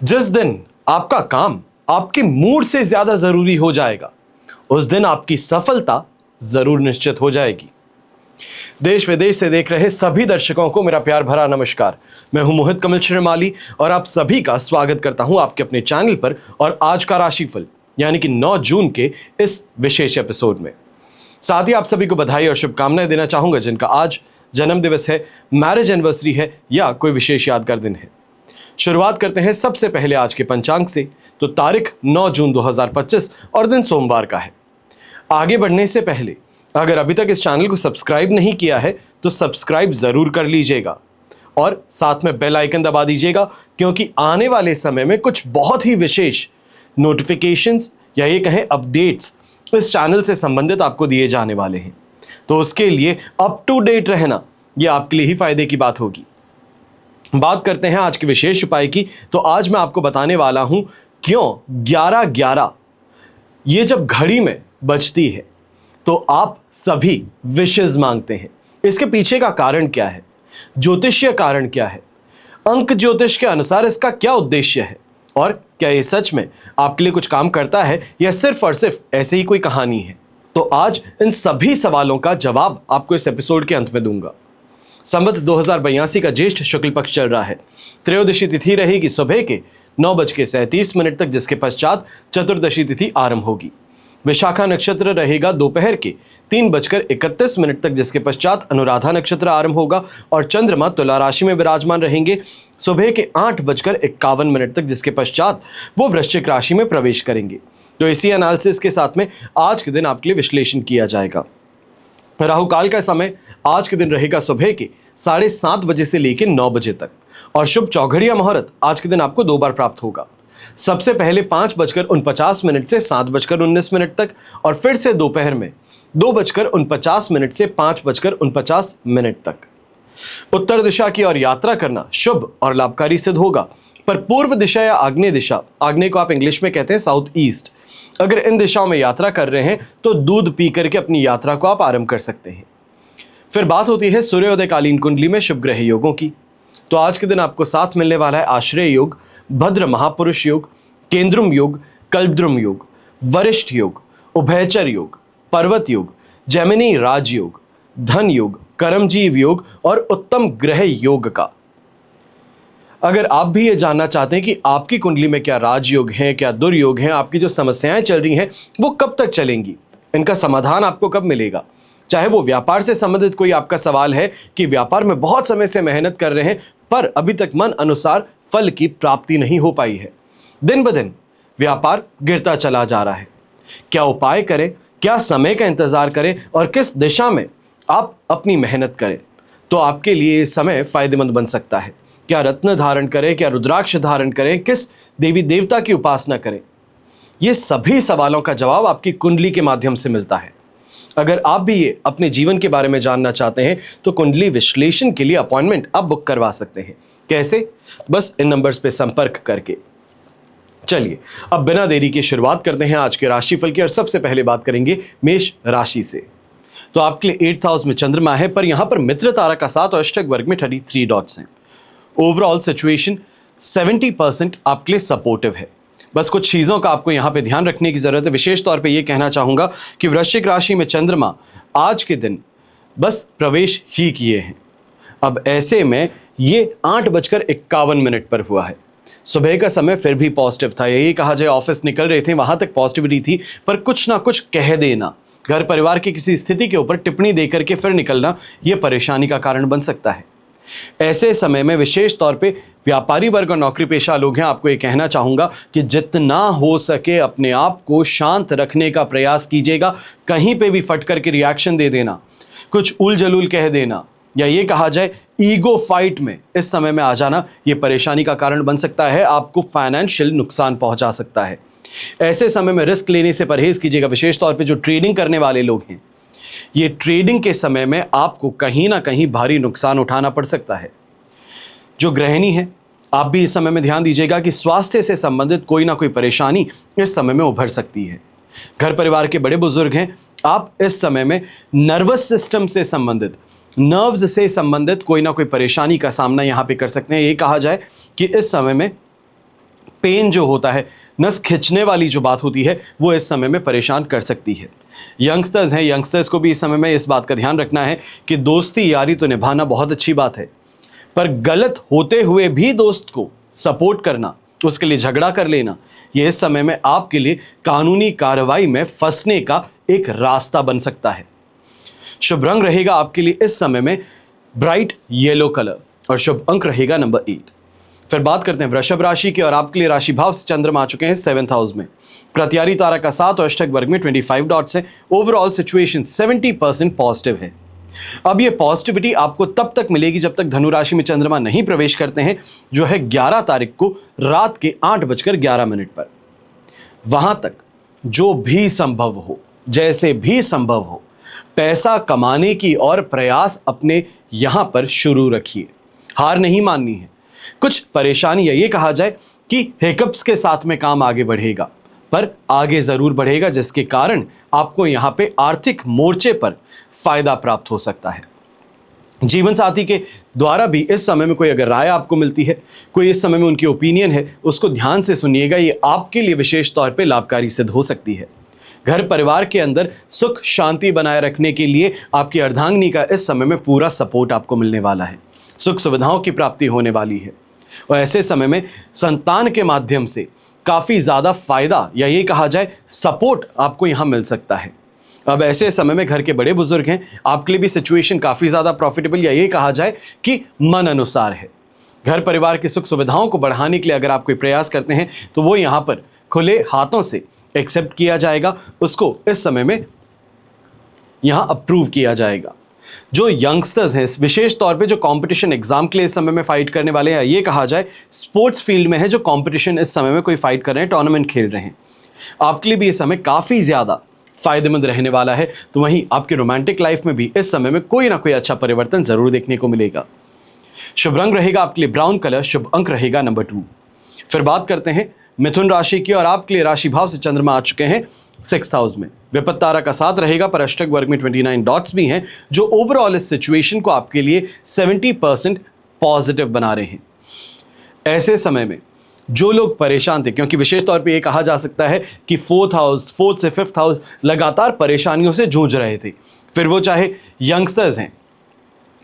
जिस दिन आपका काम आपके मूड से ज्यादा जरूरी हो जाएगा, उस दिन आपकी सफलता जरूर निश्चित हो जाएगी। देश विदेश से देख रहे सभी दर्शकों को मेरा प्यार भरा नमस्कार। मैं हूं मोहित कमल श्रीमाली और आप सभी का स्वागत करता हूं आपके अपने चैनल पर और आज का राशिफल यानी कि 9 जून के इस विशेष एपिसोड में। साथ ही आप सभी को बधाई और शुभकामनाएं देना चाहूंगा जिनका आज जन्म दिवस है, मैरिज एनिवर्सरी है या कोई विशेष यादगार दिन है। शुरुआत करते हैं सबसे पहले आज के पंचांग से। तो तारीख 9 जून 2025 और दिन सोमवार का है। आगे बढ़ने से पहले अगर अभी तक इस चैनल को सब्सक्राइब नहीं किया है तो सब्सक्राइब जरूर कर लीजिएगा और साथ में बेल आइकन दबा दीजिएगा, क्योंकि आने वाले समय में कुछ बहुत ही विशेष नोटिफिकेशंस या ये कहें अपडेट्स इस चैनल से संबंधित आपको दिए जाने वाले हैं। तो उसके लिए अप टू डेट रहना ये आपके लिए ही फायदे की बात होगी। बात करते हैं आज के विशेष उपाय की। तो आज मैं आपको बताने वाला हूं क्यों 11-11 ये जब घड़ी में बजती है तो आप सभी विशेष मांगते हैं। इसके पीछे का कारण क्या है, ज्योतिषीय कारण क्या है, अंक ज्योतिष के अनुसार इसका क्या उद्देश्य है और क्या ये सच में आपके लिए कुछ काम करता है या सिर्फ और सिर्फ ऐसे ही कोई कहानी है। तो आज इन सभी सवालों का जवाब आपको इस एपिसोड के अंत में दूंगा। संवत 2082 का ज्येष्ठ शुक्ल पक्ष चल रहा है। त्रयोदशी तिथि रहेगी सुबह के 9:37 तक, जिसके पश्चात चतुर्दशी तिथि आरंभ होगी। विशाखा नक्षत्र रहेगा दोपहर के 3:31 तक, जिसके पश्चात अनुराधा नक्षत्र आरंभ होगा और चंद्रमा तुला राशि में विराजमान रहेंगे सुबह के 8:51 तक, जिसके पश्चात वो वृश्चिक राशि में प्रवेश करेंगे। तो इसी एनालिसिस के साथ में आज के दिन आपके लिए विश्लेषण किया जाएगा। राहु काल का समय आज के दिन रहेगा सुबह के 7:30 बजे से लेकर 9 बजे तक और शुभ चौघड़िया मुहूर्त आज के दिन आपको 2 बार प्राप्त होगा। सबसे पहले 5:49 से 7:19 तक और फिर से दोपहर में 2:49 से 5:49 तक। उत्तर दिशा की ओर यात्रा करना शुभ और लाभकारी सिद्ध होगा, पर पूर्व दिशा या आग्नेय दिशा, आग्नेय को आप इंग्लिश में कहते हैं साउथ ईस्ट, अगर इन दिशाओं में यात्रा कर रहे हैं तो दूध पी करके अपनी यात्रा को आप आरंभ कर सकते हैं। फिर बात होती है सूर्योदय कालीन कुंडली में शुभ ग्रह योगों की। तो आज के दिन आपको साथ मिलने वाला है आश्रय योग, भद्र महापुरुष योग, केंद्रुम योग, कल्पद्रुम योग, वरिष्ठ योग, उभयचर योग, पर्वत योग, जैमिनी राजयोग, धन योग, कर्मजीव योग और उत्तम ग्रह योग का। अगर आप भी ये जानना चाहते हैं कि आपकी कुंडली में क्या राजयोग हैं, क्या दुर्योग हैं, आपकी जो समस्याएं चल रही हैं वो कब तक चलेंगी, इनका समाधान आपको कब मिलेगा, चाहे वो व्यापार से संबंधित कोई आपका सवाल है कि व्यापार में बहुत समय से मेहनत कर रहे हैं पर अभी तक मन अनुसार फल की प्राप्ति नहीं हो पाई है, दिन ब दिन व्यापार गिरता चला जा रहा है, क्या उपाय करें, क्या समय का इंतजार करें और किस दिशा में आप अपनी मेहनत करें तो आपके लिए ये समय फायदेमंद बन सकता है। क्या रत्न धारण करें, क्या रुद्राक्ष धारण करें, किस देवी देवता की उपासना करें, ये सभी सवालों का जवाब आपकी कुंडली के माध्यम से मिलता है। अगर आप भी ये अपने जीवन के बारे में जानना चाहते हैं तो कुंडली विश्लेषण के लिए अपॉइंटमेंट आप बुक करवा सकते हैं। कैसे? बस इन नंबर्स पे संपर्क करके। चलिए अब बिना देरी के शुरुआत करते हैं आज के राशिफल की और सबसे पहले बात करेंगे मेष राशि से। तो आपके लिए 8th हाउस में चंद्रमा है, पर यहां पर मित्र तारा का साथ और अष्टक वर्ग में 33 डॉट्स हैं। ओवरऑल सिचुएशन 70% आपके लिए सपोर्टिव है। बस कुछ चीज़ों का आपको यहाँ पे ध्यान रखने की ज़रूरत है। विशेष तौर पे ये कहना चाहूँगा कि वृश्चिक राशि में चंद्रमा आज के दिन बस प्रवेश ही किए हैं। अब ऐसे में ये 8:51 पर हुआ है। सुबह का समय फिर भी पॉजिटिव था, यही कहा जाए ऑफिस निकल रहे थे वहाँ तक पॉजिटिविटी थी, पर कुछ ना कुछ कह देना, घर परिवार की किसी स्थिति के ऊपर टिप्पणी दे करके फिर निकलना, ये परेशानी का कारण बन सकता है। ऐसे समय में विशेष तौर पे व्यापारी वर्ग और नौकरी पेशा लोग हैं, आपको ये कहना चाहूँगा कि जितना हो सके अपने आप को शांत रखने का प्रयास कीजिएगा। कहीं पे भी फट करके रिएक्शन दे देना, कुछ उल जलूल कह देना या ये कहा जाए ईगो फाइट में इस समय में आ जाना, ये परेशानी का कारण बन सकता है, आपको फाइनेंशियल नुकसान पहुंचा सकता है। ऐसे समय में रिस्क लेने से परहेज कीजिएगा। विशेष तौर पे जो ट्रेडिंग करने वाले लोग हैं, ये ट्रेडिंग के समय में आपको कहीं ना कहीं भारी नुकसान उठाना पड़ सकता है। जो गृहिणी है, आप भी इस समय में ध्यान दीजिएगा कि स्वास्थ्य से संबंधित कोई ना कोई परेशानी इस समय में उभर सकती है। घर परिवार के बड़े बुजुर्ग हैं, आप इस समय में नर्वस सिस्टम से संबंधित, नर्व्स से संबंधित कोई ना कोई परेशानी का सामना यहाँ पे कर सकते हैं। ये कहा जाए कि इस समय में पेन जो होता है, नस खिंचने वाली जो बात होती है, वो इस समय में परेशान कर सकती है। यंगस्टर्स हैं, यंगस्टर्स को भी इस समय में इस बात का ध्यान रखना है कि दोस्ती यारी तो निभाना बहुत अच्छी बात है, पर गलत होते हुए भी दोस्त को सपोर्ट करना, उसके लिए झगड़ा कर लेना, ये इस समय में आपके लिए कानूनी कार्रवाई में फंसने का एक रास्ता बन सकता है। शुभ रंग रहेगा आपके लिए इस समय में ब्राइट येलो कलर और शुभ अंक रहेगा नंबर 8। फिर बात करते हैं वृषभ राशि की, और आपके लिए राशि भाव से चंद्रमा आ चुके हैं 7th हाउस में। प्रत्यारी तारा का 7 और अष्टक वर्ग में 25 डॉट्स है। ओवरऑल सिचुएशन 70% पॉजिटिव है। अब ये पॉजिटिविटी आपको तब तक मिलेगी जब तक धनु राशि में चंद्रमा नहीं प्रवेश करते हैं, जो है 11 तारीख को रात के 8:11 पर। वहां तक जो भी संभव हो, जैसे भी संभव हो, पैसा कमाने की और प्रयास अपने यहां पर शुरू रखिए। हार नहीं माननी है। कुछ परेशानी, या ये कहा जाए कि हिकअप्स के साथ में काम आगे बढ़ेगा, पर आगे जरूर बढ़ेगा, जिसके कारण आपको यहां पे आर्थिक मोर्चे पर फायदा प्राप्त हो सकता है। जीवन साथी के द्वारा भी इस समय में कोई अगर राय आपको मिलती है, कोई इस समय में उनकी ओपिनियन है, उसको ध्यान से सुनिएगा। ये आपके लिए विशेष तौर पे लाभकारी सिद्ध हो सकती है। घर परिवार के अंदर सुख शांति बनाए रखने के लिए आपकी अर्धांगिनी का इस समय में पूरा सपोर्ट आपको मिलने वाला है। सुख सुविधाओं की प्राप्ति होने वाली है, और ऐसे समय में संतान के माध्यम से काफी ज्यादा फायदा, या ये कहा जाए सपोर्ट, आपको यहां मिल सकता है। अब ऐसे समय में घर के बड़े बुजुर्ग हैं, आपके लिए भी सिचुएशन काफी ज्यादा प्रॉफिटेबल, या ये कहा जाए कि मन अनुसार है। घर परिवार की सुख सुविधाओं को बढ़ाने के लिए अगर आप कोई प्रयास करते हैं, तो वो यहां पर खुले हाथों से एक्सेप्ट किया जाएगा, उसको इस समय में यहां अप्रूव किया जाएगा। जो यंगस्टर्स हैं, विशेष तौर पे जो कंपटीशन एग्जाम के लिए इस समय में फाइट करने वाले हैं, ये कहा जाए स्पोर्ट्स फील्ड में है, जो कंपटीशन इस समय में कोई फाइट कर रहे हैं, टूर्नामेंट खेल रहे हैं, आपके लिए भी ये समय काफी ज्यादा फायदेमंद रहने वाला है। तो वहीं आपके रोमांटिक लाइफ में भी इस समय में कोई ना कोई अच्छा परिवर्तन जरूर देखने को मिलेगा। शुभ रंग रहेगा आपके लिए ब्राउन कलर, शुभ अंक रहेगा नंबर 2। फिर बात करते हैं मिथुन राशि की, और आपके लिए राशि भाव से चंद्रमा आ चुके हैं 6th हाउस में। विपत्त तारा का 7 रहेगा, पर अष्टक वर्ग में 29 डॉट्स भी हैं, जो ओवरऑल इस सिचुएशन को आपके लिए 70% पॉजिटिव बना रहे हैं। ऐसे समय में जो लोग परेशान थे, क्योंकि विशेष तौर पे ये कहा जा सकता है कि 4th से 5th हाउस लगातार परेशानियों से जूझ रहे थे, फिर वो चाहे यंगस्टर्स हैं,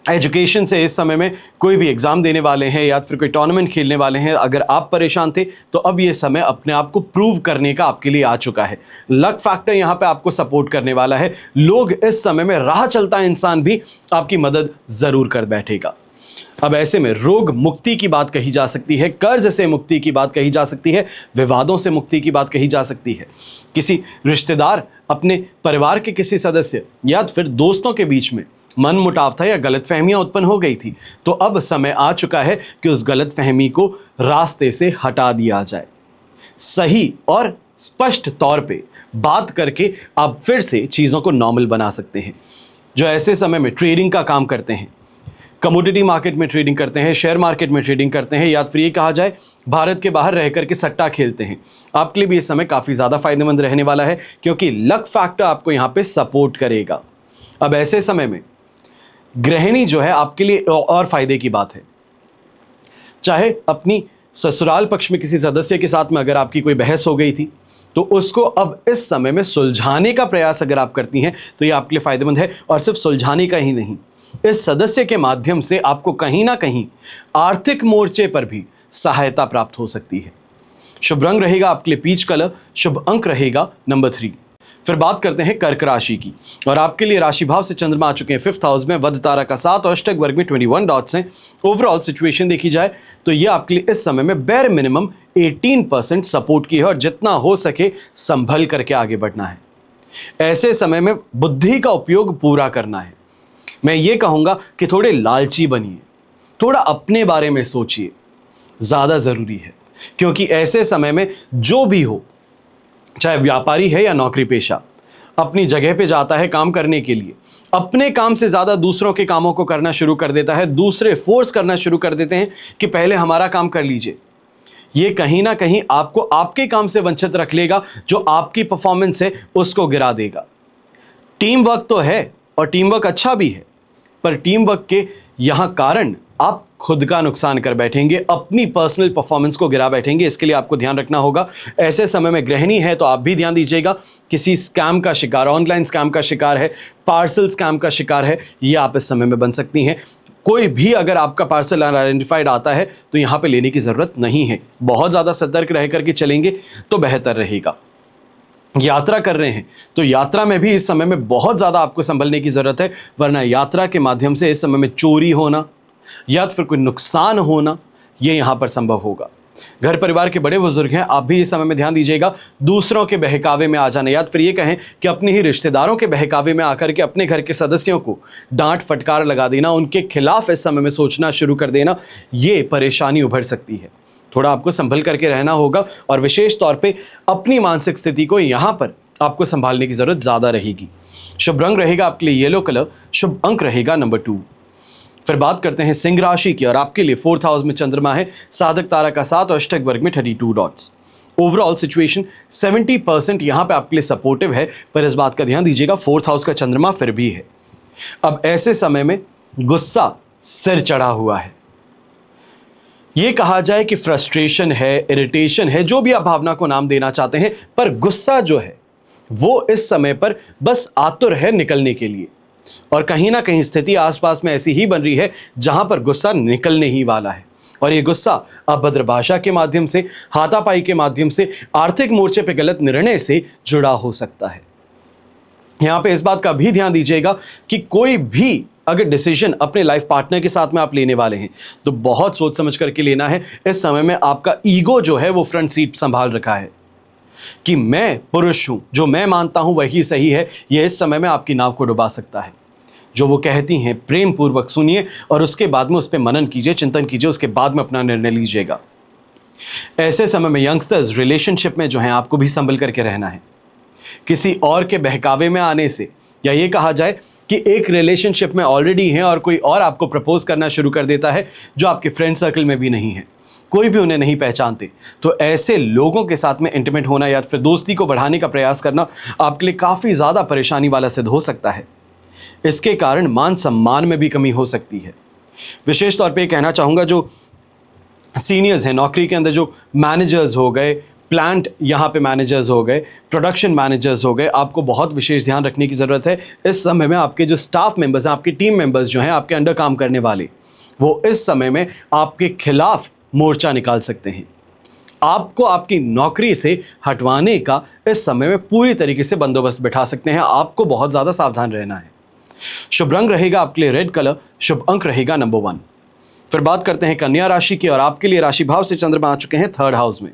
एजुकेशन से इस समय में कोई भी एग्जाम देने वाले हैं, या फिर कोई टूर्नामेंट खेलने वाले हैं, अगर आप परेशान थे तो अब ये समय अपने आप को प्रूव करने का आपके लिए आ चुका है। लक फैक्टर यहाँ पे आपको सपोर्ट करने वाला है। लोग इस समय में, राह चलता इंसान भी आपकी मदद जरूर कर बैठेगा। अब ऐसे में रोग मुक्ति की बात कही जा सकती है, कर्ज से मुक्ति की बात कही जा सकती है, विवादों से मुक्ति की बात कही जा सकती है। किसी रिश्तेदार, अपने परिवार के किसी सदस्य या फिर दोस्तों के बीच में मन मुटाव था या गलतफहमियां उत्पन्न हो गई थी, तो अब समय आ चुका है कि उस गलतफहमी को रास्ते से हटा दिया जाए। सही और स्पष्ट तौर पे बात करके आप फिर से चीज़ों को नॉर्मल बना सकते हैं। जो ऐसे समय में ट्रेडिंग का काम करते हैं, कमोडिटी मार्केट में ट्रेडिंग करते हैं, शेयर मार्केट में ट्रेडिंग करते हैं, या फिर ये कहा जाए भारत के बाहर रह करके सट्टा खेलते हैं, आपके लिए भी इस समय काफ़ी ज़्यादा फायदेमंद रहने वाला है, क्योंकि लक फैक्टर आपको यहाँ पे सपोर्ट करेगा। अब ऐसे समय में गृहिणी जो है आपके लिए और फायदे की बात है। चाहे अपनी ससुराल पक्ष में किसी सदस्य के साथ में अगर आपकी कोई बहस हो गई थी, तो उसको अब इस समय में सुलझाने का प्रयास अगर आप करती हैं, तो ये आपके लिए फायदेमंद है। और सिर्फ सुलझाने का ही नहीं, इस सदस्य के माध्यम से आपको कहीं ना कहीं आर्थिक मोर्चे पर भी सहायता प्राप्त हो सकती है। शुभ रंग रहेगा आपके लिए पीच कलर, शुभ अंक रहेगा नंबर 3। फिर बात करते हैं कर्क राशि की, और आपके लिए राशि भाव से चंद्रमा आ चुके हैं 5th हाउस में। वध तारा का 7 और अष्टक वर्ग में 21 डॉट्स हैं। ओवरऑल सिचुएशन देखी जाए तो ये आपके लिए इस समय में बेर मिनिमम 18% सपोर्ट की है, और जितना हो सके संभल करके आगे बढ़ना है। ऐसे समय में बुद्धि का उपयोग पूरा करना है। मैं ये कहूँगा कि थोड़े लालची बनिए, थोड़ा अपने बारे में सोचिए, ज़्यादा ज़रूरी है। क्योंकि ऐसे समय में जो भी हो, चाहे व्यापारी है या नौकरी पेशा, अपनी जगह पे जाता है काम करने के लिए, अपने काम से ज़्यादा दूसरों के कामों को करना शुरू कर देता है। दूसरे फोर्स करना शुरू कर देते हैं कि पहले हमारा काम कर लीजिए। ये कहीं ना कहीं आपको आपके काम से वंचित रख लेगा, जो आपकी परफॉर्मेंस है उसको गिरा देगा। टीम वर्क तो है और टीम वर्क अच्छा भी है, पर टीम वर्क के यहाँ कारण आप खुद का नुकसान कर बैठेंगे, अपनी पर्सनल परफॉर्मेंस को गिरा बैठेंगे। इसके लिए आपको ध्यान रखना होगा। ऐसे समय में गृहिणी है तो आप भी ध्यान दीजिएगा। किसी स्कैम का शिकार, ऑनलाइन स्कैम का शिकार है, पार्सल स्कैम का शिकार है, ये आप इस समय में बन सकती हैं। कोई भी अगर आपका पार्सल अनआइडेंटिफाइड आता है तो यहां पे लेने की जरूरत नहीं है। बहुत ज्यादा सतर्क रह करके चलेंगे तो बेहतर रहेगा। यात्रा कर रहे हैं तो यात्रा में भी इस समय में बहुत ज्यादा आपको संभलने की जरूरत है, वरना यात्रा के माध्यम से इस समय में चोरी होना या फिर कोई नुकसान होना ये यहां पर संभव होगा। घर परिवार के बड़े बुजुर्ग हैं, आप भी इस समय में ध्यान दीजिएगा। दूसरों के बहकावे में आ जाना या फिर ये कहें कि अपने ही रिश्तेदारों के बहकावे में आकर के अपने घर के सदस्यों को डांट फटकार लगा देना, उनके खिलाफ इस समय में सोचना शुरू कर देना, ये परेशानी उभर सकती है। थोड़ा आपको संभल करके रहना होगा और विशेष तौर पे अपनी मानसिक स्थिति को यहां पर आपको संभालने की जरूरत ज्यादा रहेगी। शुभ रंग रहेगा आपके लिए येलो कलर, शुभ अंक रहेगा नंबर 2। फिर बात करते हैं सिंह राशि की और आपके लिए 4th हाउस में चंद्रमा है, साधक तारा का 7 और अष्टक वर्ग में 32 डॉट्स। ओवरऑल सिचुएशन 70% यहां पे आपके लिए सपोर्टिव है, पर इस बात का ध्यान दीजिएगा 4th हाउस का चंद्रमा फिर भी है। अब ऐसे समय में गुस्सा सिर चढ़ा हुआ है। ये कहा जाए कि फ्रस्ट्रेशन है, इरिटेशन है, जो भी आप भावना को नाम देना चाहते हैं, पर गुस्सा जो है वो इस समय पर बस आतुर है निकलने के लिए। और कहीं ना कहीं स्थिति आसपास में ऐसी ही बन रही है जहां पर गुस्सा निकलने ही वाला है। और ये गुस्सा अभद्र भाषा के माध्यम से, हाथापाई के माध्यम से, आर्थिक मोर्चे पे गलत निर्णय से जुड़ा हो सकता है। यहां पे इस बात का भी ध्यान दीजिएगा कि कोई भी अगर डिसीजन अपने लाइफ पार्टनर के साथ में आप लेने वाले हैं तो बहुत सोच समझ करके लेना है। इस समय में आपका ईगो जो है वो फ्रंट सीट संभाल रखा है कि मैं पुरुष हूं, जो मैं मानता हूं वही सही है। यह इस समय में आपकी नाव को डुबा सकता है। जो वो कहती हैं प्रेम पूर्वक सुनिए और उसके बाद में उस पर मनन कीजिए, चिंतन कीजिए, उसके बाद में अपना निर्णय लीजिएगा। ऐसे समय में यंगस्टर्स रिलेशनशिप में जो है आपको भी संभल करके रहना है। किसी और के बहकावे में आने से, या ये कहा जाए कि एक रिलेशनशिप में ऑलरेडी हैं और कोई और आपको प्रपोज करना शुरू कर देता है जो आपके फ्रेंड सर्कल में भी नहीं है, कोई भी उन्हें नहीं पहचानते, तो ऐसे लोगों के साथ में इंटीमेट होना या फिर दोस्ती को बढ़ाने का प्रयास करना आपके लिए काफ़ी ज़्यादा परेशानी वाला सिद्ध हो सकता है। इसके कारण मान सम्मान में भी कमी हो सकती है। विशेष तौर पे कहना चाहूँगा जो सीनियर्स हैं नौकरी के अंदर, जो मैनेजर्स हो गए, प्लांट यहाँ पे मैनेजर्स हो गए, प्रोडक्शन मैनेजर्स हो गए, आपको बहुत विशेष ध्यान रखने की ज़रूरत है। इस समय में आपके जो स्टाफ मेंबर्स हैं, आपकी टीम मेंबर्स जो हैं, आपके अंडर काम करने वाले, वो इस समय में आपके खिलाफ मोर्चा निकाल सकते हैं। आपको आपकी नौकरी से हटवाने का इस समय में पूरी तरीके से बंदोबस्त बिठा सकते हैं। आपको बहुत ज़्यादा सावधान रहना है। शुभ रंग रहेगा आपके लिए रेड कलर, शुभ अंक रहेगा नंबर 1। फिर बात करते हैं कन्या राशि की और आपके लिए राशि भाव से चंद्रमा आ चुके हैं 3rd हाउस में।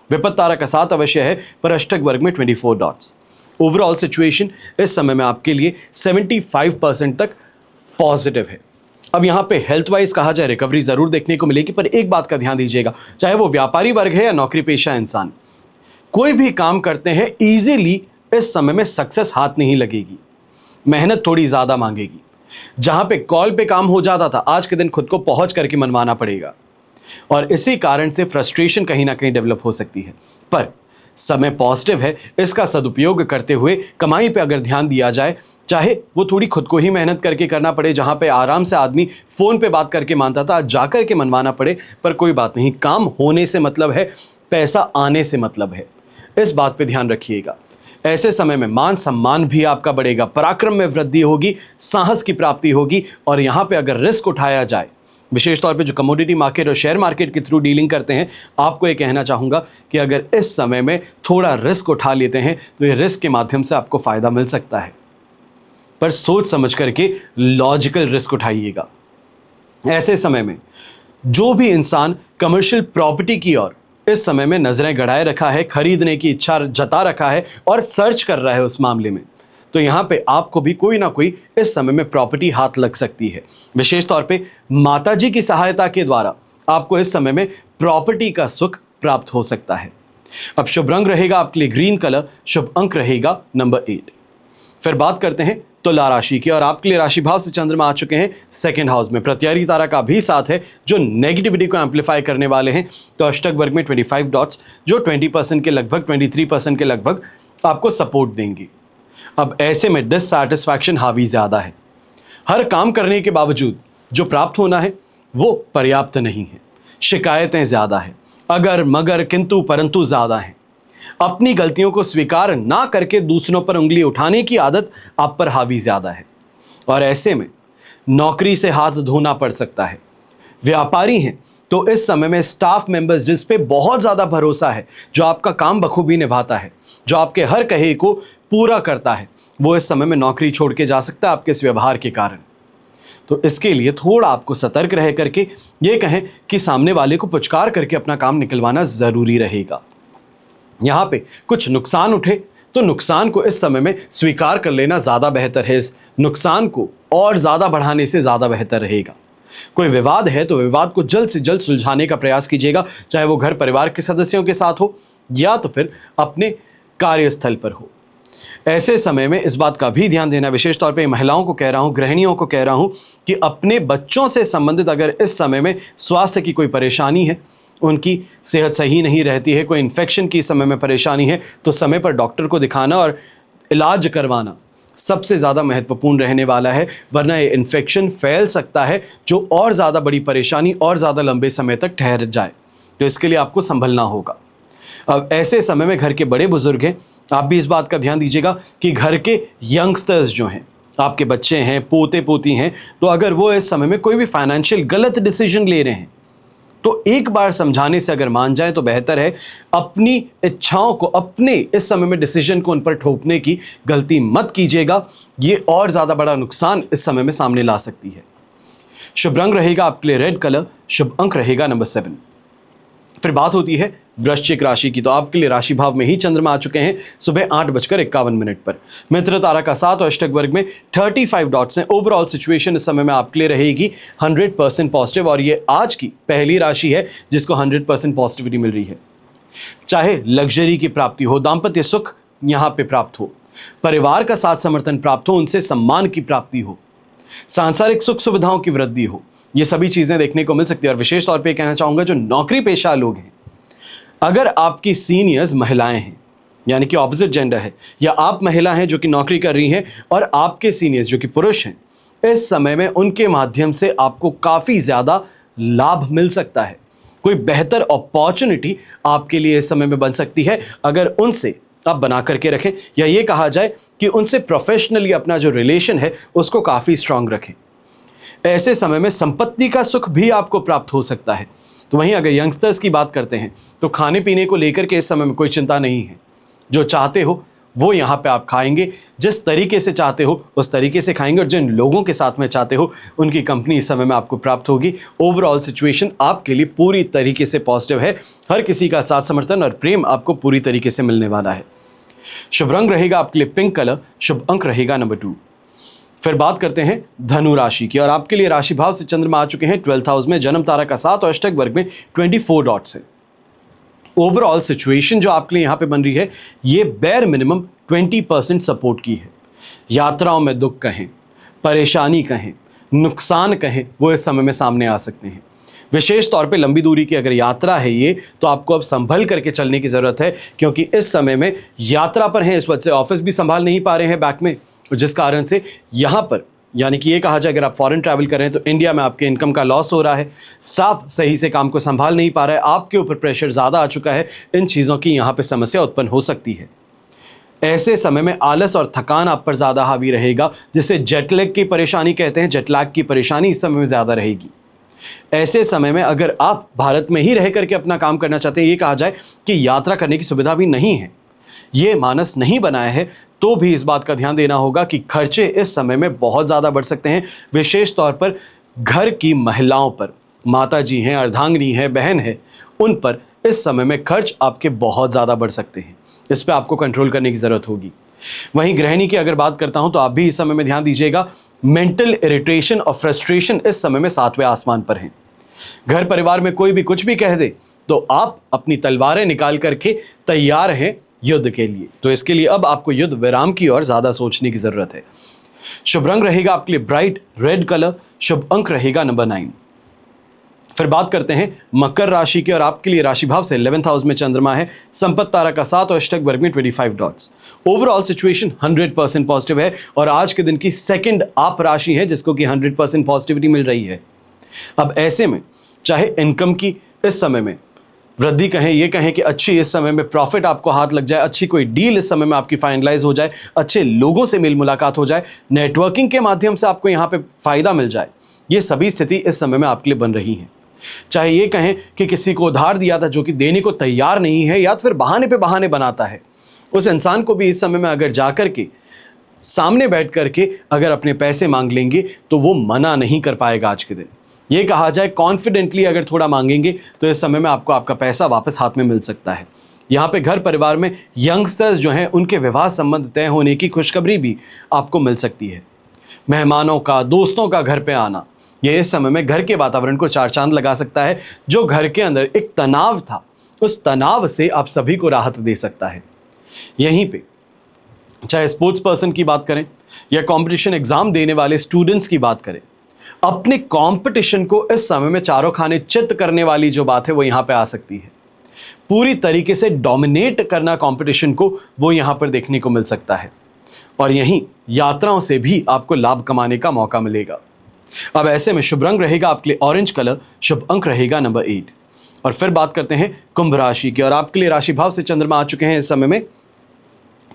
विपत्त तारा का 7 अवश्य है, पर अष्टक वर्ग में 24 डॉट्स। ओवरऑल सिचुएशन इस समय में आपके लिए 75% तक पॉजिटिव है। अब यहाँ पे हेल्थ वाइज कहा जाए रिकवरी जरूर देखने को मिलेगी, पर एक बात का ध्यान दीजिएगा, चाहे वो व्यापारी वर्ग है या नौकरी पेशा इंसान, कोई भी काम करते हैं इजीली इस समय में सक्सेस हाथ नहीं लगेगी। मेहनत थोड़ी ज्यादा मांगेगी। जहां पे कॉल पे काम हो जाता था, आज के दिन खुद को पहुंच करके मनवाना पड़ेगा और इसी कारण से फ्रस्ट्रेशन कहीं ना कहीं डेवलप हो सकती है। पर समय पॉजिटिव है, इसका सदुपयोग करते हुए कमाई पे अगर ध्यान दिया जाए, चाहे वो थोड़ी खुद को ही मेहनत करके करना पड़े, जहां पे आराम से आदमी फोन पे बात करके मानता था, आज जाकर के मनवाना पड़े, पर कोई बात नहीं। काम होने से मतलब है, पैसा आने से मतलब है। इस बात पे ध्यान रखिएगा। ऐसे समय में मान सम्मान भी आपका बढ़ेगा, पराक्रम में वृद्धि होगी, साहस की प्राप्ति होगी। और यहाँ पे अगर रिस्क उठाया जाए, विशेष तौर पे जो कमोडिटी मार्केट और शेयर मार्केट के थ्रू डीलिंग करते हैं, आपको ये कहना चाहूँगा कि अगर इस समय में थोड़ा रिस्क उठा लेते हैं तो ये रिस्क के माध्यम से आपको फ़ायदा मिल सकता है, पर सोच समझ करके लॉजिकल रिस्क उठाइएगा। ऐसे समय में जो भी इंसान कमर्शियल प्रॉपर्टी की ओर इस समय में नजरें गड़ाए रखा है, खरीदने की इच्छा जता रखा है और सर्च कर रहा है उस मामले में, तो यहाँ पे आपको भी कोई ना कोई इस समय में प्रॉपर्टी हाथ लग सकती है। विशेष तौर पे माताजी की सहायता के द्वारा आपको इस समय में प्रॉपर्टी का सुख प्राप्त हो सकता है। अब शुभ रंग रहेगा आपके लिए ग्रीन कलर, शुभ अंक रहेगा नंबर 8। फिर बात करते हैं तुला राशि की और आपके लिए राशि भाव से चंद्रमा आ चुके हैं 2nd हाउस में। प्रत्यारी तारा का भी साथ है, जो नेगेटिविटी को एम्पलीफाई करने वाले हैं। तो अष्टक वर्ग में 25 डॉट्स, जो 20% के लगभग, 23% के लगभग आपको सपोर्ट देंगे। अब ऐसे में डिससैटिस्फैक्शन हावी ज्यादा है। हर काम करने के बावजूद जो प्राप्त होना है वो पर्याप्त नहीं है। शिकायतें ज़्यादा है, अगर मगर किंतु परंतु ज़्यादा हैं। अपनी गलतियों को स्वीकार ना करके दूसरों पर उंगली उठाने की आदत आप पर हावी ज़्यादा है और ऐसे में नौकरी से हाथ धोना पड़ सकता है। व्यापारी हैं तो इस समय में स्टाफ मेंबर्स जिस पे बहुत ज़्यादा भरोसा है, जो आपका काम बखूबी निभाता है, जो आपके हर कहे को पूरा करता है, वो इस समय में नौकरी छोड़ के जा सकता है आपके इस व्यवहार के कारण। तो इसके लिए थोड़ा आपको सतर्क रह करके ये कहें कि सामने वाले को पुचकार करके अपना काम निकलवाना ज़रूरी रहेगा। यहाँ पे कुछ नुकसान उठे तो नुकसान को इस समय में स्वीकार कर लेना ज़्यादा बेहतर है। इस नुकसान को और ज़्यादा बढ़ाने से ज़्यादा बेहतर रहेगा। कोई विवाद है तो विवाद को जल्द से जल्द सुलझाने का प्रयास कीजिएगा, चाहे वो घर परिवार के सदस्यों के साथ हो या तो फिर अपने कार्यस्थल पर हो। ऐसे समय में इस बात का भी ध्यान देना, विशेष तौर पे महिलाओं को कह रहा हूँ, गृहिणियों को कह रहा हूँ कि अपने बच्चों से संबंधित अगर इस समय में स्वास्थ्य की कोई परेशानी है, उनकी सेहत सही नहीं रहती है, कोई इन्फेक्शन की समय में परेशानी है, तो समय पर डॉक्टर को दिखाना और इलाज करवाना सबसे ज़्यादा महत्वपूर्ण रहने वाला है, वरना ये इन्फेक्शन फैल सकता है जो और ज़्यादा बड़ी परेशानी और ज़्यादा लंबे समय तक ठहर जाए। तो इसके लिए आपको संभलना होगा। अब ऐसे समय में घर के बड़े बुजुर्ग हैं, आप भी इस बात का ध्यान दीजिएगा कि घर के यंगस्टर्स जो हैं, आपके बच्चे हैं, पोते पोती हैं, तो अगर वो इस समय में कोई भी फाइनेंशियल गलत डिसीजन ले रहे हैं तो एक बार समझाने से अगर मान जाए तो बेहतर है। अपनी इच्छाओं को, अपने इस समय में डिसीजन को उन पर थोपने की गलती मत कीजिएगा, ये और ज़्यादा बड़ा नुकसान इस समय में सामने ला सकती है। शुभ रंग रहेगा आपके लिए रेड कलर, शुभ अंक रहेगा नंबर 7। फिर बात होती है वृश्चिक राशि की, तो आपके लिए राशि भाव में ही चंद्रमा आ चुके हैं सुबह 8:51 पर। मित्र तारा का 7 और अष्टक वर्ग में 35 डॉट्स हैं। ओवरऑल सिचुएशन इस समय में आपके लिए रहेगी 100% पॉजिटिव और ये आज की पहली राशि है जिसको 100% पॉजिटिविटी मिल रही है। चाहे लग्जरी की प्राप्ति हो, दाम्पत्य सुख यहाँ पे प्राप्त हो, परिवार का साथ समर्थन प्राप्त हो, उनसे सम्मान की प्राप्ति हो, सांसारिक सुख सुविधाओं की वृद्धि हो, ये सभी चीज़ें देखने को मिल सकती है। और विशेष तौर पे कहना चाहूँगा जो नौकरी पेशा लोग हैं, अगर आपकी सीनियर्स महिलाएं हैं यानी कि ऑपोजिट जेंडर है, या आप महिला हैं जो कि नौकरी कर रही हैं और आपके सीनियर्स जो कि पुरुष हैं, इस समय में उनके माध्यम से आपको काफ़ी ज़्यादा लाभ मिल सकता है। कोई बेहतर अपॉर्चुनिटी आपके लिए इस समय में बन सकती है अगर उनसे आप बना करके रखें, या ये कहा जाए कि उनसे प्रोफेशनली अपना जो रिलेशन है उसको काफ़ी स्ट्रांग रखें। ऐसे समय में संपत्ति का सुख भी आपको प्राप्त हो सकता है। तो वहीं अगर यंगस्टर्स की बात करते हैं तो खाने पीने को लेकर के इस समय में कोई चिंता नहीं है। जो चाहते हो वो यहाँ पे आप खाएंगे, जिस तरीके से चाहते हो उस तरीके से खाएंगे, और जिन लोगों के साथ में चाहते हो उनकी कंपनी इस समय में आपको प्राप्त होगी। ओवरऑल सिचुएशन आपके लिए पूरी तरीके से पॉजिटिव है। हर किसी का साथ समर्थन और प्रेम आपको पूरी तरीके से मिलने वाला है। शुभ रंग रहेगा आपके लिए पिंक कलर, शुभ अंक रहेगा नंबर 2। फिर बात करते हैं धनु राशि की, और आपके लिए राशि भाव से चंद्रमा आ चुके हैं 12th हाउस में, जन्म तारा का 7 और अष्टक वर्ग में 24 डॉट्स है। ओवरऑल सिचुएशन जो आपके लिए यहाँ पे बन रही है ये बेयर मिनिमम 20% सपोर्ट की है। यात्राओं में दुख कहें, परेशानी कहें, नुकसान कहें, वो इस समय में सामने आ सकते हैं। विशेष तौर पे लंबी दूरी की अगर यात्रा है ये, तो आपको अब संभल करके चलने की ज़रूरत है, क्योंकि इस समय में यात्रा पर हैं, इस वजह से ऑफिस भी संभाल नहीं पा रहे हैं बैक में, जिस कारण से यहाँ पर यानी कि ये कहा जाए अगर आप फॉरेन ट्रैवल कर रहे हैं तो इंडिया में आपके इनकम का लॉस हो रहा है, स्टाफ सही से काम को संभाल नहीं पा रहा है, आपके ऊपर प्रेशर ज़्यादा आ चुका है, इन चीज़ों की यहाँ पे समस्या उत्पन्न हो सकती है। ऐसे समय में आलस और थकान आप पर ज़्यादा हावी रहेगा, जिसे जेटलैग की परेशानी कहते हैं। जेटलैग की परेशानी इस समय में ज़्यादा रहेगी। ऐसे समय में अगर आप भारत में ही रह करके अपना काम करना चाहते हैं, ये कहा जाए कि यात्रा करने की सुविधा भी नहीं है, ये मानस नहीं बनाया है, तो भी इस बात का ध्यान देना होगा कि खर्चे इस समय में बहुत ज़्यादा बढ़ सकते हैं। विशेष तौर पर घर की महिलाओं पर, माता जी हैं, अर्धांगिनी है, बहन है, उन पर इस समय में खर्च आपके बहुत ज़्यादा बढ़ सकते हैं। इस पर आपको कंट्रोल करने की ज़रूरत होगी। वहीं गृहिणी की अगर बात करता हूं तो आप भी इस समय में ध्यान दीजिएगा। मेंटल इरिटेशन और फ्रस्ट्रेशन इस समय में 7वें आसमान पर हैं। घर परिवार में कोई भी कुछ भी कह दे तो आप अपनी तलवारें निकाल करके तैयार हैं युद्ध के लिए। तो इसके लिए अब आपको युद्ध विराम की ओर ज़्यादा सोचने की ज़रूरत है। शुभ रंग रहेगा आपके लिए ब्राइट रेड कलर, शुभ अंक रहेगा नंबर 9। फिर बात करते हैं मकर राशि की, और आपके लिए राशि भाव से 11th हाउस में चंद्रमा है, संपत्ति तारा का 7 और अष्टक वर्ग में 25 डॉट्स। ओवरऑल सिचुएशन 100% पॉजिटिव है, और आज के दिन की सेकंड आप राशि है जिसको कि 100% पॉजिटिविटी मिल रही है। अब ऐसे में चाहे इनकम की इस समय में वृद्धि कहें, ये कहें कि अच्छी इस समय में प्रॉफिट आपको हाथ लग जाए, अच्छी कोई डील इस समय में आपकी फाइनलाइज हो जाए, अच्छे लोगों से मेल मुलाकात हो जाए, नेटवर्किंग के माध्यम से आपको यहाँ पे फायदा मिल जाए, ये सभी स्थिति इस समय में आपके लिए बन रही है। चाहे ये कहें कि किसी को उधार दिया था जो कि देने को तैयार नहीं है या फिर बहाने पे बहाने बनाता है, उस इंसान को भी इस समय में अगर जाकर के सामने बैठ करके अगर अपने पैसे मांग लेंगे तो वो मना नहीं कर पाएगा। आज के दिन ये कहा जाए कॉन्फिडेंटली अगर थोड़ा मांगेंगे तो इस समय में आपको आपका पैसा वापस हाथ में मिल सकता है। यहाँ पे घर परिवार में यंगस्टर्स जो हैं उनके विवाह संबंध तय होने की खुशखबरी भी आपको मिल सकती है। मेहमानों का, दोस्तों का घर पे आना, ये इस समय में घर के वातावरण को चार चांद लगा सकता है। जो घर के अंदर एक तनाव था, उस तनाव से आप सभी को राहत दे सकता है। यहीं पे चाहे स्पोर्ट्स पर्सन की बात करें या कंपटीशन एग्जाम देने वाले स्टूडेंट्स की बात करें, अपने कंपटीशन को इस समय में चारों खाने चित्त करने वाली जो बात है वो यहां पे आ सकती है। पूरी तरीके से डोमिनेट करना कंपटीशन को वो यहां पर देखने को मिल सकता है। और यहीं यात्राओं से भी आपको लाभ कमाने का मौका मिलेगा। अब ऐसे में शुभ रंग रहेगा आपके लिए ऑरेंज कलर, शुभ अंक रहेगा नंबर 8। और फिर बात करते हैं कुंभ राशि की, और आपके लिए राशि भाव से चंद्रमा आ चुके हैं इस समय में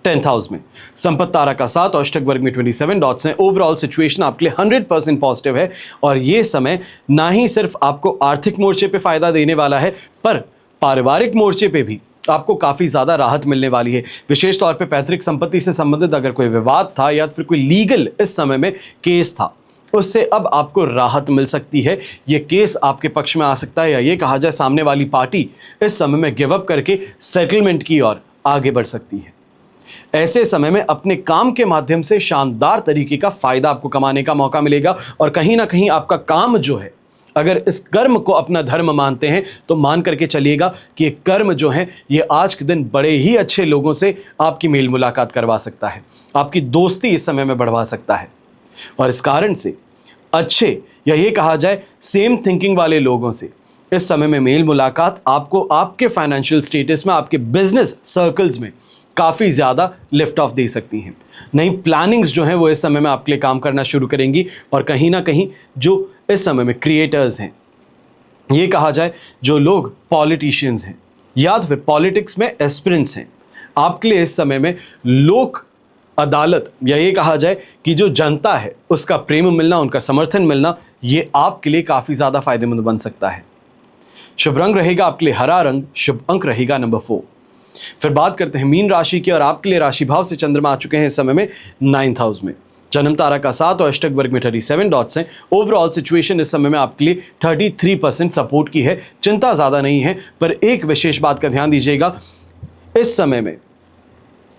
10th हाउस में। संपत्ति तारा का 7 और अष्टक वर्ग में 27 डॉट्स हैं। ओवरऑल सिचुएशन आपके लिए 100% पॉजिटिव है। और ये समय ना ही सिर्फ आपको आर्थिक मोर्चे पे फायदा देने वाला है, पर पारिवारिक मोर्चे पे भी आपको काफी ज्यादा राहत मिलने वाली है। विशेष तौर पे पैतृक संपत्ति से संबंधित अगर कोई विवाद था या फिर कोई लीगल इस समय में केस था, उससे अब आपको राहत मिल सकती है। ये केस आपके पक्ष में आ सकता है, या ये कहा जाए सामने वाली पार्टी इस समय में गिव अप करके सेटलमेंट की ओर आगे बढ़ सकती है। ऐसे समय में अपने काम के माध्यम से शानदार तरीके का फायदा आपको कमाने का मौका मिलेगा। और कहीं ना कहीं आपका काम जो है, अगर इस कर्म को अपना धर्म मानते हैं तो मान करके चलिएगा कि ये कर्म जो है ये आज के दिन बड़े ही अच्छे लोगों से आपकी मेल मुलाकात करवा सकता है, आपकी दोस्ती इस समय में बढ़वा सकता है। और इस कारण से अच्छे, या ये कहा जाए सेम थिंकिंग वाले लोगों से इस समय में मेल मुलाकात आपको आपके फाइनेंशियल स्टेटस में, आपके बिजनेस सर्कल्स में काफ़ी ज़्यादा लिफ्ट ऑफ दे सकती हैं। नई प्लानिंग्स जो हैं वो इस समय में आपके लिए काम करना शुरू करेंगी। और कहीं ना कहीं जो इस समय में क्रिएटर्स हैं, ये कहा जाए जो लोग पॉलिटिशियंस हैं या फिर पॉलिटिक्स में एस्पिरेंट्स हैं, आपके लिए इस समय में लोक अदालत, या ये कहा जाए कि जो जनता है उसका प्रेम मिलना, उनका समर्थन मिलना, ये आपके लिए काफ़ी ज़्यादा फायदेमंद बन सकता है। शुभ रंग रहेगा आपके लिए हरा रंग, शुभ अंक रहेगा नंबर 4। फिर बात करते हैं मीन राशि की, और आपके लिए राशि भाव से चंद्रमा आ चुके हैं इस समय में 9th हाउस में। जन्म तारा का 7 और अष्टक वर्ग में 37 डॉट्स हैं। ओवरऑल सिचुएशन इस समय में आपके लिए 33% सपोर्ट की है। चिंता ज़्यादा नहीं है, पर एक विशेष बात का ध्यान दीजिएगा, इस समय में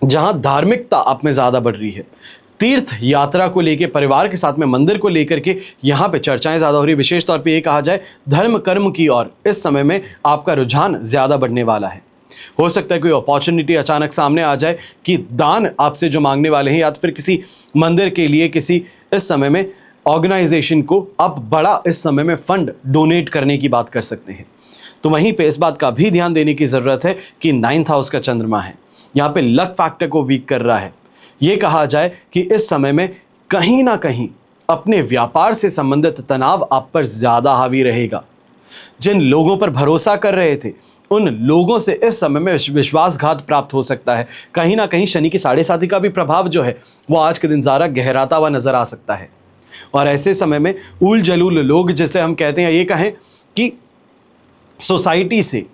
जहां धार्मिकता आप में ज़्यादा बढ़ रही है, तीर्थ यात्रा को लेकर, परिवार के साथ में मंदिर को लेकर के यहाँ पे चर्चाएं ज़्यादा हो रही है। विशेष तौर पे ये कहा जाए धर्म कर्म की ओर इस समय में आपका रुझान ज़्यादा बढ़ने वाला है। हो सकता है कोई अपॉर्चुनिटी अचानक सामने आ जाए कि दान आपसे जो मांगने वाले हैं, या फिर किसी मंदिर के लिए किसी इस समय में ऑर्गेनाइजेशन को आप बड़ा इस समय में फंड डोनेट करने की बात कर सकते हैं। तो वहीं पे इस बात का भी ध्यान देने की ज़रूरत है कि 9th हाउस का चंद्रमा है, यहाँ पे लक फैक्टर को वीक कर रहा है। ये कहा जाए कि इस समय में कहीं ना कहीं अपने व्यापार से संबंधित तनाव आप पर ज़्यादा हावी रहेगा। जिन लोगों पर भरोसा कर रहे थे, उन लोगों से इस समय में विश्वासघात प्राप्त हो सकता है। कहीं ना कहीं शनि की 7.5 का भी प्रभाव जो है वो आज के दिन ज़्यादा गहराता हुआ नजर आ सकता है। और ऐसे समय में उल जलूल लोग, जिसे हम कहते हैं, ये कहें कि सोसाइटी से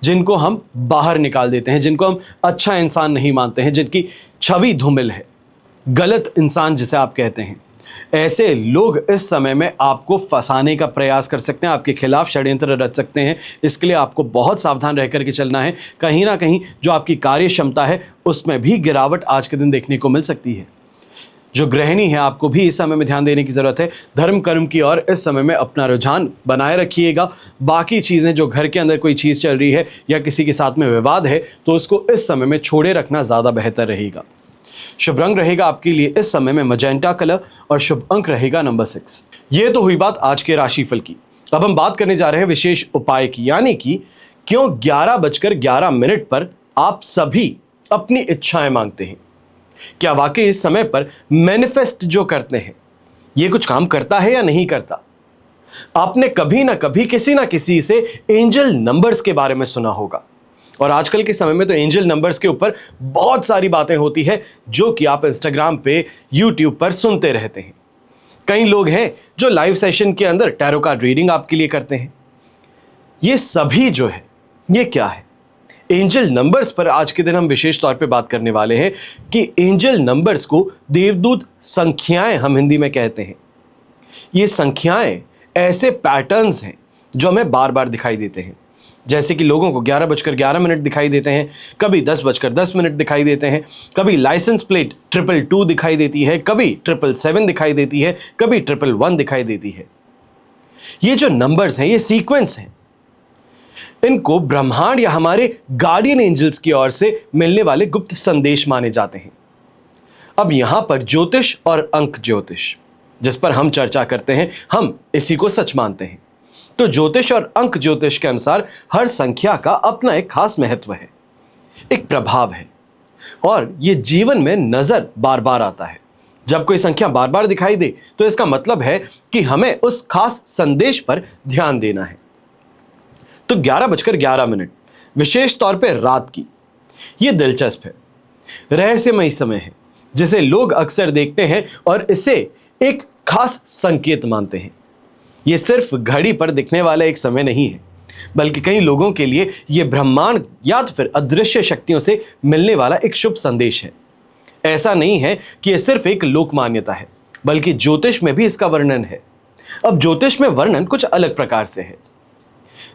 जिनको हम बाहर निकाल देते हैं, जिनको हम अच्छा इंसान नहीं मानते हैं, जिनकी छवि धूमिल है, गलत इंसान जिसे आप कहते हैं, ऐसे लोग इस समय में आपको फंसाने का प्रयास कर सकते हैं, आपके खिलाफ षड्यंत्र रच सकते हैं। इसके लिए आपको बहुत सावधान रह करके चलना है। कहीं ना कहीं जो आपकी कार्य क्षमता है उसमें भी गिरावट आज के दिन देखने को मिल सकती है। जो गृहिणी है, आपको भी इस समय में ध्यान देने की ज़रूरत है। धर्म कर्म की ओर इस समय में अपना रुझान बनाए रखिएगा। बाकी चीज़ें, जो घर के अंदर कोई चीज़ चल रही है या किसी के साथ में विवाद है, तो उसको इस समय में छोड़े रखना ज़्यादा बेहतर रहेगा। शुभ रंग रहेगा आपके लिए इस समय में मजेंटा कलर, और शुभ अंक रहेगा नंबर 6। ये तो हुई बात आज के राशिफल की। अब हम बात करने जा रहे हैं विशेष उपाय की, यानी कि क्यों 11:11 पर आप सभी अपनी इच्छाएं मांगते हैं। क्या वाकई इस समय पर मैनिफेस्ट जो करते हैं ये कुछ काम करता है या नहीं करता। आपने कभी ना कभी किसी ना किसी से एंजल नंबर्स के बारे में सुना होगा, और आजकल के समय में तो एंजल नंबर्स के ऊपर बहुत सारी बातें होती है जो कि आप इंस्टाग्राम पे, यूट्यूब पर सुनते रहते हैं। कई लोग हैं जो लाइव सेशन के अंदर टैरो कार्ड रीडिंग आपके लिए करते हैं। ये सभी जो है, ये क्या है? एंजल नंबर्स पर आज के दिन हम विशेष तौर पे बात करने वाले हैं कि एंजल नंबर्स को देवदूत संख्याएं हम हिंदी में कहते हैं। ये संख्याएं ऐसे पैटर्न्स हैं जो हमें बार बार दिखाई देते हैं। जैसे कि लोगों को 11:11 दिखाई देते हैं, कभी 10:10 दिखाई देते हैं, कभी लाइसेंस प्लेट 222 दिखाई देती है, कभी 777 दिखाई देती है, कभी 111 दिखाई देती है। ये जो नंबर्स हैं, ये सीक्वेंस हैं। इनको ब्रह्मांड या हमारे गार्डियन एंजल्स की ओर से मिलने वाले गुप्त संदेश माने जाते हैं। अब यहां पर ज्योतिष और अंक ज्योतिष जिस पर हम चर्चा करते हैं, हम इसी को सच मानते हैं। तो ज्योतिष और अंक ज्योतिष के अनुसार हर संख्या का अपना एक खास महत्व है, एक प्रभाव है, और ये जीवन में नजर बार बार आता है। जब कोई संख्या बार बार दिखाई दे तो इसका मतलब है कि हमें उस खास संदेश पर ध्यान देना है। तो 11:11 विशेष तौर पर रात की, ये दिलचस्प है, रहस्यमय समय है जिसे लोग अक्सर देखते हैं और इसे एक खास संकेत मानते हैं। यह सिर्फ घड़ी पर दिखने वाला एक समय नहीं है, बल्कि कई लोगों के लिए यह ब्रह्मांड या तो फिर अदृश्य शक्तियों से मिलने वाला एक शुभ संदेश है। ऐसा नहीं है कि यह सिर्फ एक लोक मान्यता है, बल्कि ज्योतिष में भी इसका वर्णन है। अब ज्योतिष में वर्णन कुछ अलग प्रकार से है।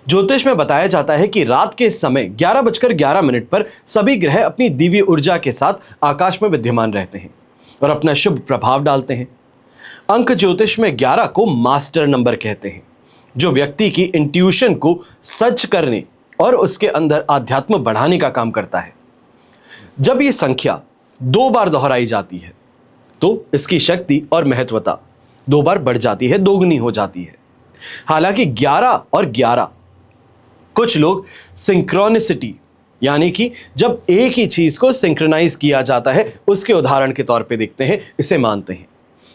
ज्योतिष में बताया जाता है कि रात के समय 11:11 पर सभी ग्रह अपनी दिव्य ऊर्जा के साथ आकाश में विद्यमान रहते हैं और अपना शुभ प्रभाव डालते हैं। अंक ज्योतिष में 11 को मास्टर नंबर कहते हैं, जो व्यक्ति की इंट्यूशन को सच करने और उसके अंदर आध्यात्म बढ़ाने का काम करता है। जब ये संख्या 2 बार दोहराई जाती है तो इसकी शक्ति और महत्वता 2 बार बढ़ जाती है, दोगुनी हो जाती है। हालांकि 11 और 11 कुछ लोग सिंक्रोनिसिटी, यानी कि जब एक ही चीज को सिंक्रोनाइज किया जाता है, उसके उदाहरण के तौर पे देखते हैं, इसे मानते हैं।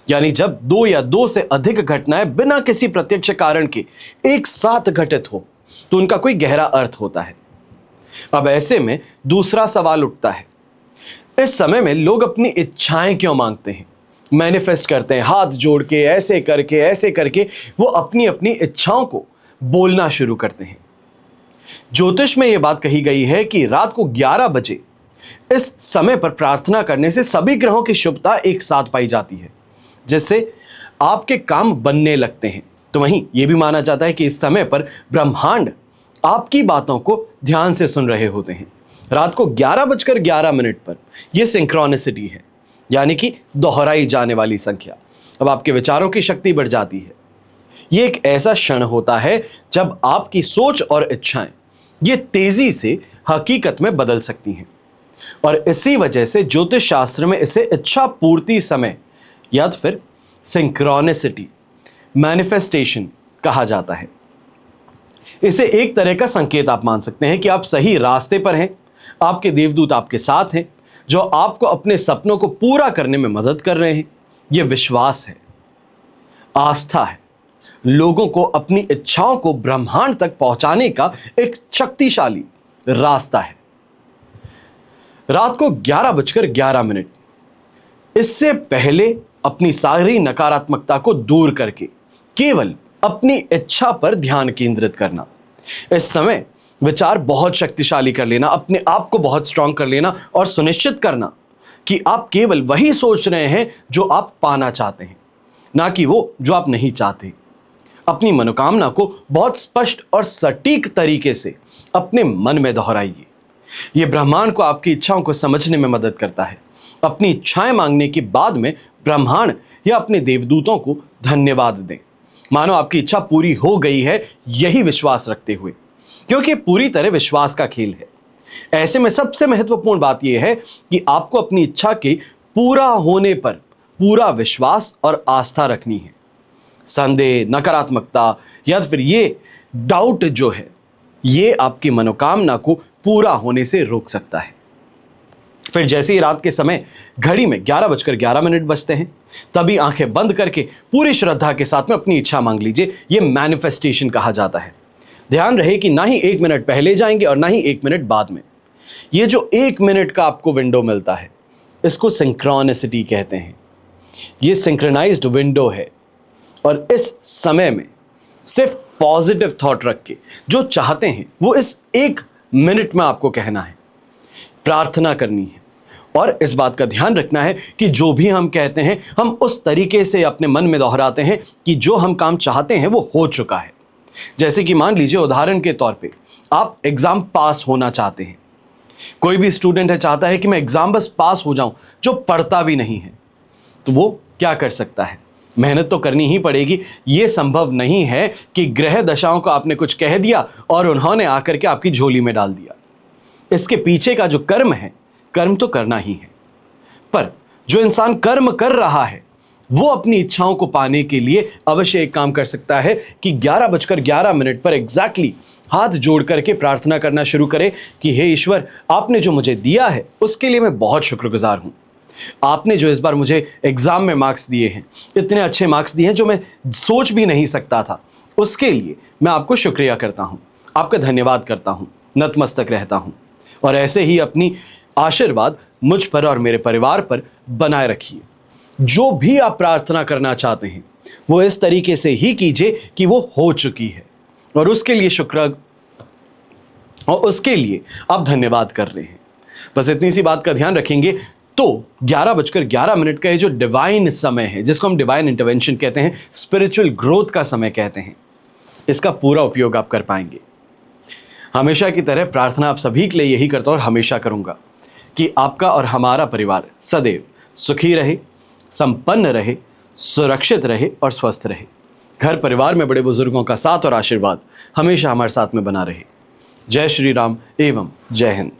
यानी जब 2 या 2 से अधिक घटनाएं बिना किसी प्रत्यक्ष कारण के एक साथ घटित हो तो उनका कोई गहरा अर्थ होता है। अब ऐसे में दूसरा सवाल उठता है, इस समय में लोग अपनी इच्छाएं क्यों मांगते हैं, मैनिफेस्ट करते हैं, हाथ जोड़ के ऐसे करके वो अपनी अपनी इच्छाओं को बोलना शुरू करते हैं। ज्योतिष में यह बात कही गई है कि रात को 11 बजे इस समय पर प्रार्थना करने से सभी ग्रहों की शुभता एक साथ पाई जाती है, जिससे आपके काम बनने लगते हैं। तो वहीं यह भी माना जाता है कि इस समय पर ब्रह्मांड आपकी बातों को ध्यान से सुन रहे होते हैं। रात को 11:11 पर यह सिंक्रोनिसिटी है, यानी कि दोहराई जाने वाली संख्या। अब आपके विचारों की शक्ति बढ़ जाती है। यह एक ऐसा क्षण होता है जब आपकी सोच और इच्छाएं ये तेजी से हकीकत में बदल सकती हैं, और इसी वजह से ज्योतिष शास्त्र में इसे इच्छा पूर्ति समय या फिर सिंक्रोनिसिटी मैनिफेस्टेशन कहा जाता है। इसे एक तरह का संकेत आप मान सकते हैं कि आप सही रास्ते पर हैं, आपके देवदूत आपके साथ हैं जो आपको अपने सपनों को पूरा करने में मदद कर रहे हैं। यह विश्वास है, आस्था है, लोगों को अपनी इच्छाओं को ब्रह्मांड तक पहुंचाने का एक शक्तिशाली रास्ता है। रात को 11:11 इससे पहले अपनी सारी नकारात्मकता को दूर करके केवल अपनी इच्छा पर ध्यान केंद्रित करना। इस समय विचार बहुत शक्तिशाली कर लेना, अपने आप को बहुत स्ट्रांग कर लेना और सुनिश्चित करना कि आप केवल वही सोच रहे हैं जो आप पाना चाहते हैं, ना कि वो जो आप नहीं चाहते। अपनी मनोकामना को बहुत स्पष्ट और सटीक तरीके से अपने मन में दोहराइए। यह ब्रह्मांड को आपकी इच्छाओं को समझने में मदद करता है। अपनी इच्छाएं मांगने के बाद में ब्रह्मांड या अपने देवदूतों को धन्यवाद दें, मानो आपकी इच्छा पूरी हो गई है, यही विश्वास रखते हुए, क्योंकि पूरी तरह विश्वास का खेल है। ऐसे में सबसे महत्वपूर्ण बात यह है कि आपको अपनी इच्छा के पूरा होने पर पूरा विश्वास और आस्था रखनी है। संदेह, नकारात्मकता या फिर ये डाउट जो है, ये आपकी मनोकामना को पूरा होने से रोक सकता है। फिर जैसे ही रात के समय घड़ी में 11:11 बजते हैं, तभी आंखें बंद करके पूरी श्रद्धा के साथ में अपनी इच्छा मांग लीजिए। यह मैनिफेस्टेशन कहा जाता है। ध्यान रहे कि ना ही 1 मिनट पहले जाएंगे और ना ही 1 मिनट बाद में। ये जो 1 मिनट का आपको विंडो मिलता है, इसको सिंक्रोनिसिटी कहते हैं। ये सिंक्रोनाइज्ड विंडो है और इस समय में सिर्फ पॉजिटिव थॉट रख के जो चाहते हैं वो इस 1 मिनट में आपको कहना है, प्रार्थना करनी है। और इस बात का ध्यान रखना है कि जो भी हम कहते हैं हम उस तरीके से अपने मन में दोहराते हैं कि जो हम काम चाहते हैं वो हो चुका है। जैसे कि मान लीजिए उदाहरण के तौर पे आप एग्जाम पास होना चाहते हैं। कोई भी स्टूडेंट है चाहता है कि मैं एग्जाम बस पास हो जाऊं, जो पढ़ता भी नहीं है, तो वो क्या कर सकता है? मेहनत तो करनी ही पड़ेगी। ये संभव नहीं है कि ग्रह दशाओं को आपने कुछ कह दिया और उन्होंने आकर के आपकी झोली में डाल दिया। इसके पीछे का जो कर्म है, कर्म तो करना ही है। पर जो इंसान कर्म कर रहा है वो अपनी इच्छाओं को पाने के लिए अवश्य एक काम कर सकता है कि 11:11 पर एग्जैक्टली हाथ जोड़ करके प्रार्थना करना शुरू करे कि हे ईश्वर, आपने जो मुझे दिया है उसके लिए मैं बहुत शुक्रगुजार हूं। आपने जो इस बार मुझे एग्जाम में मार्क्स दिए हैं, इतने अच्छे मार्क्स दिए हैं जो मैं सोच भी नहीं सकता था, उसके लिए मैं आपको शुक्रिया करता हूं, आपका धन्यवाद करता हूं, नतमस्तक रहता हूं। और ऐसे ही अपनी आशीर्वाद मुझ पर और मेरे परिवार पर बनाए रखिए। जो भी आप प्रार्थना करना चाहते हैं वो इस तरीके से ही कीजिए कि वो हो चुकी है और उसके लिए आप धन्यवाद कर रहे हैं। बस इतनी सी बात का ध्यान रखेंगे तो 11:11 का ये जो डिवाइन समय है, जिसको हम डिवाइन इंटरवेंशन कहते हैं, स्पिरिचुअल ग्रोथ का समय कहते हैं, इसका पूरा उपयोग आप कर पाएंगे। हमेशा की तरह प्रार्थना आप सभी के लिए यही करता हूं और हमेशा करूंगा कि आपका और हमारा परिवार सदैव सुखी रहे, संपन्न रहे, सुरक्षित रहे और स्वस्थ रहे। घर परिवार में बड़े बुजुर्गों का साथ और आशीर्वाद हमेशा हमारे साथ में बना रहे। जय श्री राम एवं जय हिंद।